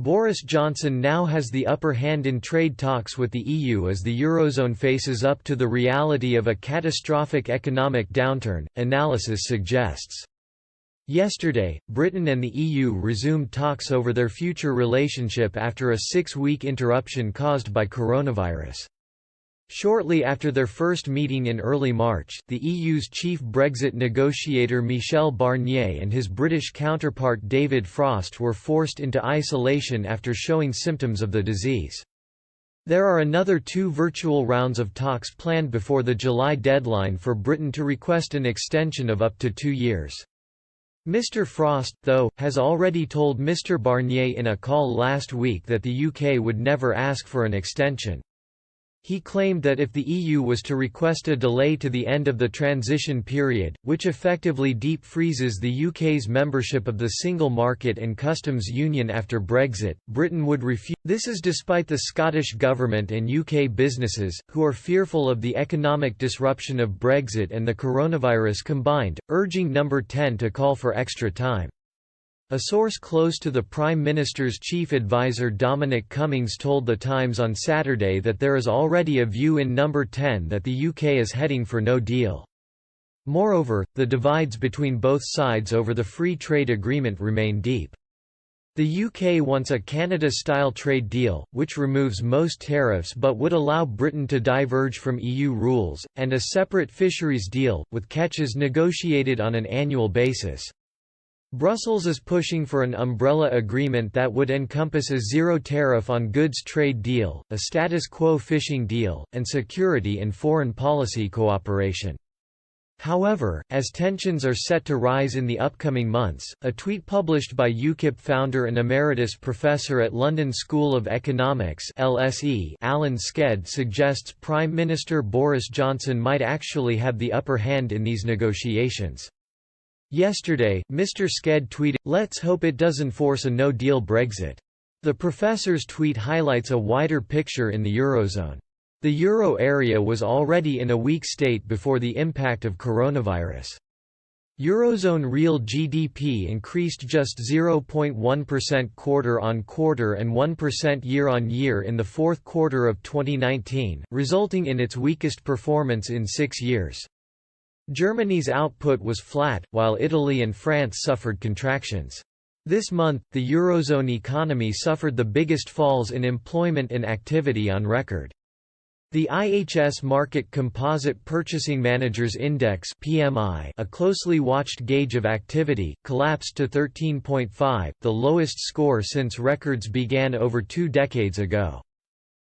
Boris Johnson now has the upper hand in trade talks with the EU as the Eurozone faces up to the reality of a catastrophic economic downturn, analysis suggests. Yesterday, Britain and the EU resumed talks over their future relationship after a 6-week interruption caused by coronavirus. Shortly after their first meeting in early March, the EU's chief Brexit negotiator Michel Barnier and his British counterpart David Frost were forced into isolation after showing symptoms of the disease. There are another 2 virtual rounds of talks planned before the July deadline for Britain to request an extension of up to 2 years. Mr. Frost, though, has already told Mr. Barnier in a call last week that the UK would never ask for an extension. He claimed that if the EU was to request a delay to the end of the transition period, which effectively deep freezes the UK's membership of the single market and customs union after Brexit, Britain would refuse. This is despite the Scottish Government and UK businesses, who are fearful of the economic disruption of Brexit and the coronavirus combined, urging Number 10 to call for extra time. A source close to the Prime Minister's chief advisor Dominic Cummings told The Times on Saturday that there is already a view in Number 10 that the UK is heading for no deal. Moreover, the divides between both sides over the free trade agreement remain deep. The UK wants a Canada-style trade deal, which removes most tariffs but would allow Britain to diverge from EU rules, and a separate fisheries deal, with catches negotiated on an annual basis. Brussels is pushing for an umbrella agreement that would encompass a zero tariff on goods trade deal, a status quo fishing deal, and security and foreign policy cooperation. However, as tensions are set to rise in the upcoming months, a tweet published by UKIP founder and emeritus professor at London School of Economics (LSE) Alan Sked suggests Prime Minister Boris Johnson might actually have the upper hand in these negotiations. Yesterday, Mr. Sked tweeted, "Let's hope it doesn't force a no-deal Brexit." The professor's tweet highlights a wider picture in the Eurozone. The euro area was already in a weak state before the impact of coronavirus. Eurozone real GDP increased just 0.1% quarter-on-quarter and 1% year-on-year in the fourth quarter of 2019, resulting in its weakest performance in 6 years. Germany's output was flat, while Italy and France suffered contractions. This month, the Eurozone economy suffered the biggest falls in employment and activity on record. The IHS Markit Composite Purchasing Managers Index (PMI), a closely watched gauge of activity, collapsed to 13.5, the lowest score since records began over 2 decades ago.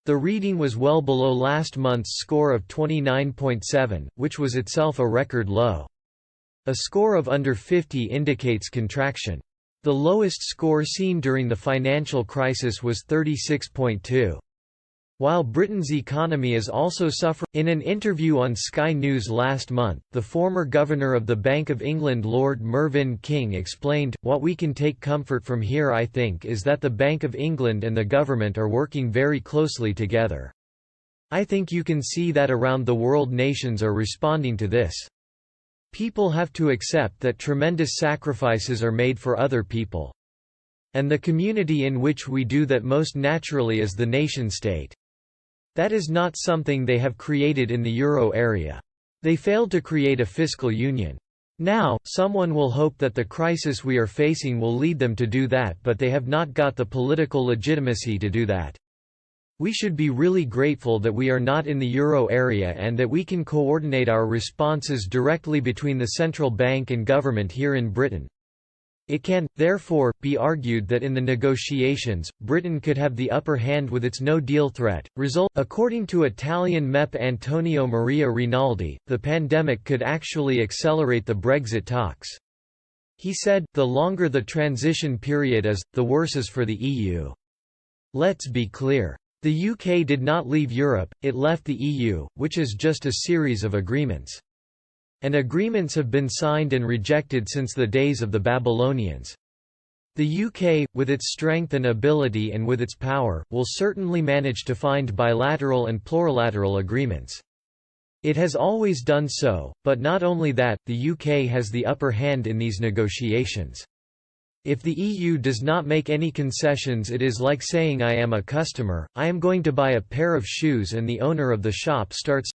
The reading was well below last month's score of 29.7, which was itself a record low. A score of under 50 indicates contraction. The lowest score seen during the financial crisis was 36.2. While Britain's economy is also suffering. In an interview on Sky News last month, the former Governor of the Bank of England Lord Mervyn King explained, "What we can take comfort from here I think is that the Bank of England and the government are working very closely together. I think you can see that around the world nations are responding to this. People have to accept that tremendous sacrifices are made for other people. And the community in which we do that most naturally is the nation-state. That is not something they have created in the euro area. They failed to create a fiscal union. Now, someone will hope that the crisis we are facing will lead them to do that, but they have not got the political legitimacy to do that. We should be really grateful that we are not in the euro area and that we can coordinate our responses directly between the central bank and government here in Britain. It can, therefore, be argued that in the negotiations, Britain could have the upper hand with its no-deal threat. According to Italian MEP Antonio Maria Rinaldi, the pandemic could actually accelerate the Brexit talks. He said, "The longer the transition period is, the worse is for the EU. Let's be clear. The UK did not leave Europe, it left the EU, which is just a series of agreements. And agreements have been signed and rejected since the days of the Babylonians. The UK, with its strength and ability and with its power, will certainly manage to find bilateral and plurilateral agreements. It has always done so, but not only that, the UK has the upper hand in these negotiations." If the EU does not make any concessions, it is like saying I am a customer, I am going to buy a pair of shoes, and the owner of the shop starts